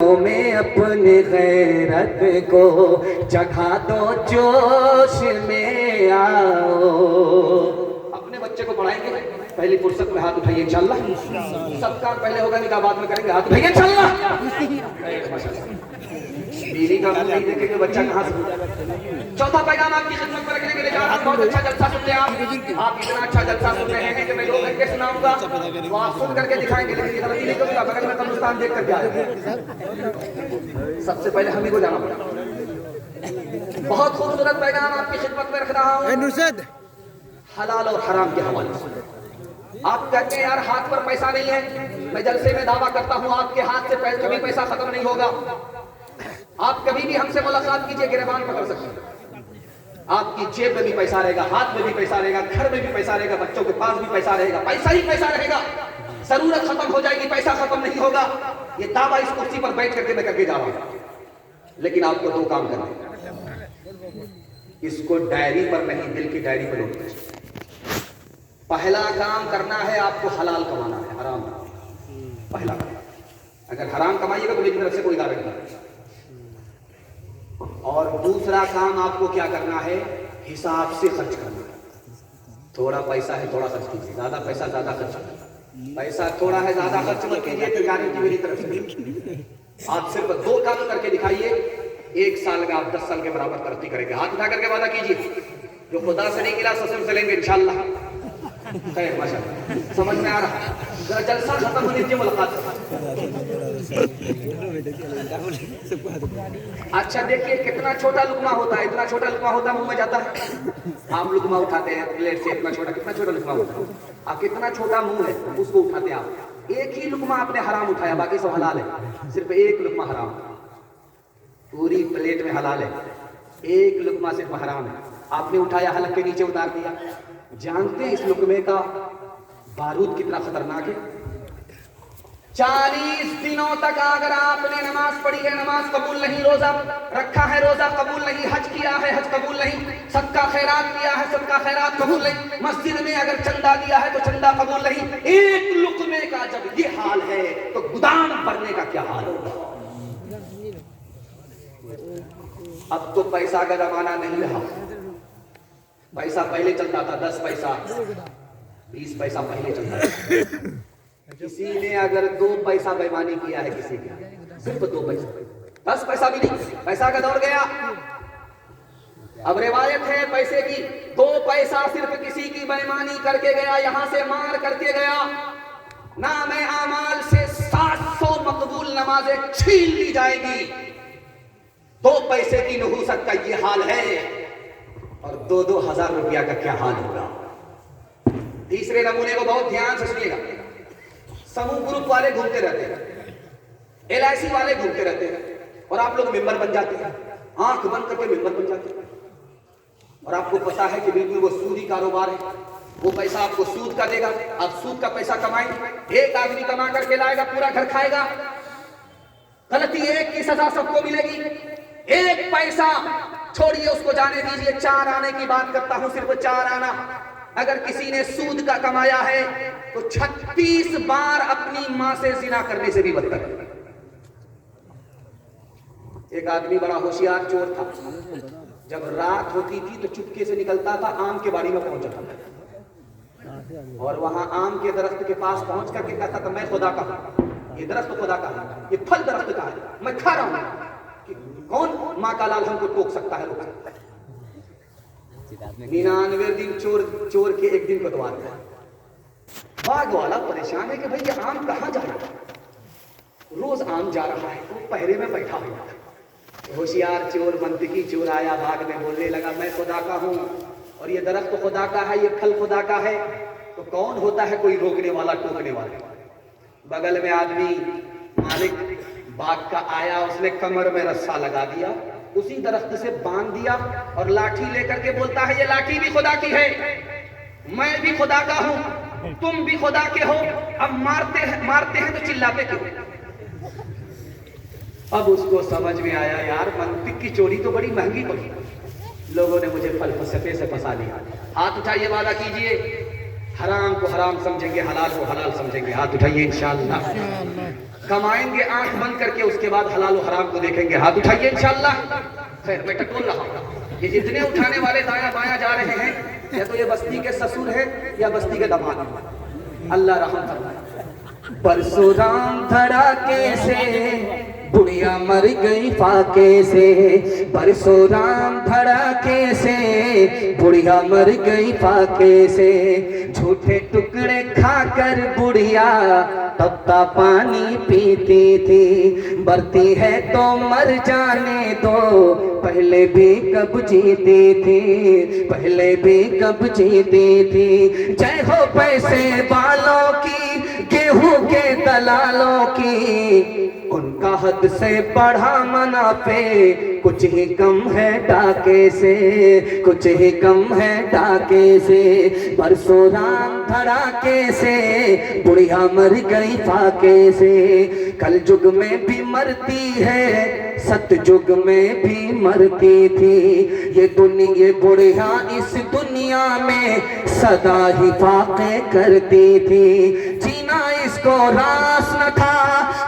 दिलों में अपने गैरत को जगा दो, जोश में आओ। अपने बच्चे को पढ़ाएंगे, पहली फुर्सत में हाथ उठाइए इंशाल्लाह। सब काम पहले होगा, निकाह बाद में करेंगे, हाथ उठाइए इंशाल्लाह। बीवी का मुंह नहीं देखेंगे, बच्चा कहाँ से। चौथा पैगाम आपकी खिदमत में रखने के लिए जा रहा हूं। बहुत अच्छा जलसा सुनते हैं आप इतना अच्छा जलसा सुन रहे हैं कि मैं 2 घंटे सुनाऊंगा, तो आप सुन करके दिखाएंगे, लेकिन ये गलती नहीं करूंगा। बगल में कब्रिस्तान देख करके आएगा, सबसे पहले हम ही को जाना पड़ेगा। बहुत खूबसूरत पैगाम आपकी खिदमत में रख रहा हूँ, हलाल और हराम के हवाले से। आप कहते हैं यार हाथ पर पैसा नहीं है, मैं जलसे में दावा करता हूँ आपके हाथ से कभी पैसा खत्म नहीं होगा। आप कभी भी हमसे मुलाकात कीजिए, गिरबान पकड़ सकते हैं। आपकी जेब में भी पैसा रहेगा, हाथ में भी पैसा रहेगा, घर में भी पैसा रहेगा, बच्चों के पास भी पैसा रहेगा, पैसा ही पैसा रहेगा। जरूरत खत्म हो जाएगी, पैसा खत्म नहीं होगा। ये दावा इस कुर्सी पर बैठ करके मैं करके जा रहा हूं। लेकिन आपको 2 काम करने, इसको डायरी पर नहीं, दिल की डायरी पर लिखना। पहला काम करना है आपको हलाल कमाना है, हराम पहला काम। अगर हराम कमाइएगा तो मेरी तरफ से कोई गारंटी नहीं। और दूसरा काम आपको क्या करना है, हिसाब से खर्च करना है। थोड़ा पैसा है थोड़ा खर्च कीजिए, ज्यादा पैसा ज्यादा खर्च कीजिए। पैसा थोड़ा है ज्यादा खर्च मत कीजिए, तो गारंटी मेरी तरफ से। आप सिर्फ 2 काम करके दिखाइए, 1 साल में आप 10 साल के बराबर तरक्की करेंगे। हाथ उठा करके वादा कीजिए, जो खुदा से नहीं मिला ससुर से लेंगे इंशाल्लाह। खैर माशाअल्लाह, समझ में आ रहा है। जरा जलसा खत्म होने दीजिए, मुलाकात। अच्छा देखिए कितना छोटा लुकमा होता है, इतना छोटा लुकमा होता है, मुंह में जाता है। आम लुकमा उठाते हैं प्लेट से, इतना छोटा, कितना छोटा लुकमा होता है। आप कितना छोटा मुंह है उसको उठाते हैं आप। एक ही लुकमा आपने हराम उठाया, बाकी सब हलाल है। सिर्फ 1 लुकमा हराम, पूरी प्लेट में हलाल है, 1 लुकमा सिर्फ हराम है। आपने उठाया, हलक के नीचे उतार दिया। जानते हैं इस लुकमे का बारूद कितना खतरनाक है? 40 दिनों तक अगर आपने नमाज पढ़ी है, नमाज कबूल नहीं, रोजा रखा है, रोजा कबूल नहीं, हज किया है, हज कबूल नहीं, सदका खैरात किया है, सदका खैरात कबूल नहीं, मस्जिद में अगर चंदा दिया है तो चंदा कबूल नहीं। 1 लुकमे का जब ये हाल है तो गोदाम भरने का क्या हाल होगा? अब तो पैसा का जमाना नहीं रहा। पैसा पहले चलता था, 10 पैसा 20 पैसा पहले चलता था। किसी ने अगर 2 पैसा बेईमानी किया है, किसी का सिर्फ 2 पैसा, 10 पैसा भी नहीं, पैसा का दौर गया। अब रिवायत है पैसे की, 2 पैसा सिर्फ किसी की बेईमानी करके गया, यहां से मार करके गया, नामे आमाल से 700 मकबूल नमाजें छीन ली जाएगी। 2 पैसे की नहूसत का ये हाल है, और 2-2 हजार रुपया का क्या हाल होगा? तीसरे नमूने को बहुत ध्यान से सुनिएगा। समूह ग्रुप वाले घूमते रहते हैं, LIC वाले घूमते रहते हैं, और आप लोग मेंबर बन जाते हैं, आंख बंद करके मेंबर बन जाते हैं। और आपको पता है कि बिल्कुल वो सूदी कारोबार है, वो पैसा आपको सूद का देगा, आप सूद का पैसा कमाएंगे। एक आदमी कमा करके लाएगा, पूरा घर खाएगा। गलती एक की सजा सबको मिलेगी। 1 पैसा छोड़िए, उसको जाने दीजिए, 4 आने की बात करता हूं, सिर्फ 4 आना। अगर किसी ने सूद का कमाया है तो 36 बार अपनी मां से जिना करने से भी बदतर है। एक आदमी बड़ा होशियार चोर था, जब रात होती थी तो चुपके से निकलता था, आम के बाड़ी में पहुंच जाता था, और वहां आम के दरख्त के पास पहुंच करके कहता था, मैं खुदा का हूं, ये दरख्त खुदा का है, ये फल दरख्त का है, मैं खा रहा हूं, कौन माँ का लाल हमको टोक सकता है, रोक सकता है। 99 दिन चोर के एक दिन कटवा दिया। बाग वाला परेशान है कि भाई ये आम कहाँ जा रहा है, रोज आम जा रहा है, वो पहरे में बैठा हुआ है। होशियार चोर, मंतकी चोर आया, भाग में बोलने लगा, मैं खुदा का हूं, और ये दरख्त खुदा का है, ये फल खुदा का है, तो कौन होता है कोई रोकने वाला, टोकने वाला? बगल में आदमी मालिक बाग का आया, उसने कमर में रस्सा लगा दिया, उसी दरख्त से बांध दिया, और लाठी लेकर के बोलता है, ये लाठी भी खुदा की है, मैं भी खुदा का हूं, तुम भी खुदा के हो, अब मारते हैं तो चिल्लाते क्यों? अब उसको समझ में आया, यार मंतिक की चोरी तो बड़ी महंगी पड़ी, लोगों ने मुझे फलसफे से फंसा लिया। हाथ उठाइए, वादा कीजिए, हराम को हराम समझेंगे, हलाल को हलाल समझेंगे। हाथ उठाइए इंशाअल्लाह। कमाएंगे आंख बंद करके, उसके बाद हलाल और हराम को देखेंगे। हाथ उठाइए इंशाअल्लाह। खैर मैं टटोल रहा हूँ, ये जितने उठाने वाले दाया बाया जा रहे हैं, या तो ये बस्ती के ससुर है या बस्ती के दमाद है। अल्लाह रहम फरमाए। परशुराम धड़ाके से बुढ़िया मर गई फाके से, परशुराम धड़ाके से बुढ़िया मर गई फाके से। झूठे टुकड़े खाकर बुढ़िया तपता पानी पीती थी, मरती है तो मर जाने दो, पहले भी कब जीती थी, पहले भी कब जीती थी। जय हो पैसे वालों की, गेहूं के दलालों की, उनका हद से बढ़ा मुनाफे, कुछ ही कम है डाके से, कुछ ही कम है डाके से। परशुराम धड़ाके से बुढ़िया मर गई फाके से। कल युग में भी मरती है, सतयुग में भी मरती थी, ये दुनिया ये बुढ़िया इस दुनिया में सदा ही फाके करती थी। जीना इसको रास न था,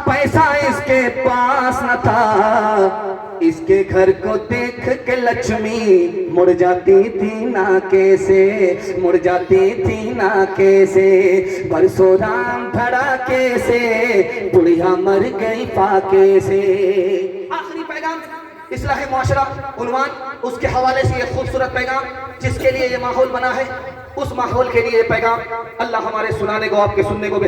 पैसा इसके पास न था, इसके घर को देख के लक्ष्मी मुड़ जाती थी नाके से, मुड़ जाती थी नाके से। परशुराम धड़ाके से बुढ़िया मर गई फाके से। आखिरी पैगाम इस्लाह मुआशरा उन्वान, उसके हवाले से ये खूबसूरत पैगाम जिसके लिए ये माहौल बना है, उस माहौल के लिए पैगाम अल्लाह हमारे सुनाने को आपके सुनने को